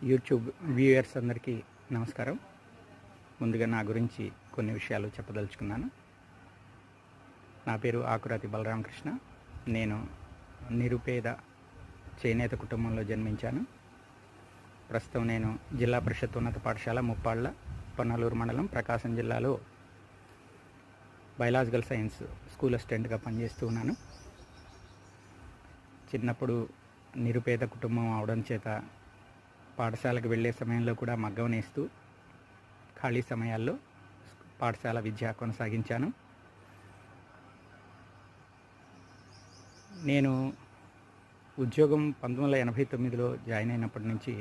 YouTube viewers అందరికీ నమస్కారం. ముందుగా నా గురించి కొన్ని విషయాలు చెప్పదలుచుకున్నాను. నా పేరు ఆకురాతి బలరామకృష్ణ. నేను నిరుపేద చేనేత కుటుంబంలో జన్మించాను. ప్రస్తుతం నేను జిల్లా పరిషత్ ఉన్నత పాఠశాల ముప్పాళ్ళ, పొన్నలూరు మండలం, ప్రకాశం జిల్లాలో బయలాజికల్ సైన్స్ స్కూల్ అసిస్టెంట్గా పనిచేస్తూ ఉన్నాను. చిన్నప్పుడు నిరుపేద కుటుంబం అవడం చేత పాఠశాలకు వెళ్ళే సమయంలో కూడా మగ్గం నేస్తూ ఖాళీ సమయాల్లో పాఠశాల విద్య కొనసాగించాను. నేను ఉద్యోగం 1989లో జాయిన్ అయినప్పటి నుంచి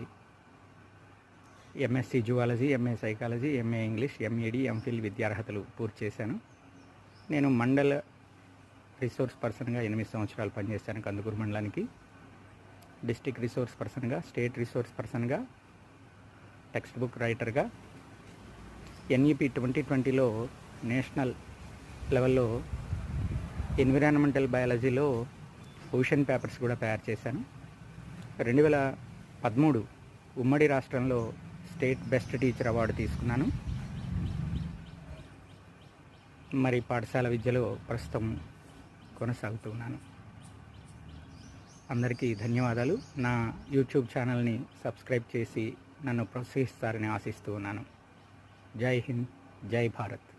MSc zoology, MA psychology, MA English, MEd, MPhil విద్యార్హతలు పూర్తి చేశాను. నేను మండల రిసోర్స్ పర్సన్గా 8 సంవత్సరాలు పనిచేశాను కందుకూరు మండలానికి. డిస్ట్రిక్ట్ రిసోర్స్ పర్సన్గా, స్టేట్ రిసోర్స్ పర్సన్గా, టెక్స్ట్ బుక్ రైటర్గా, ఎన్ఈపి 2020లో నేషనల్ లెవెల్లో ఎన్విరాన్మెంటల్ బయాలజీలో ఓషన్ పేపర్స్ కూడా తయారు చేశాను. 2013 ఉమ్మడి రాష్ట్రంలో స్టేట్ బెస్ట్ టీచర్ అవార్డు తీసుకున్నాను. మరి పాఠశాల విద్యలో ప్రస్తుతం కొనసాగుతూ ఉన్నాను. అందరికీ ధన్యవాదాలు. నా యూట్యూబ్ ఛానల్ని సబ్స్క్రైబ్ చేసి నన్ను ప్రోత్సహిస్తారని ఆశిస్తూ ఉన్నాను. జై హింద్, జై భారత్.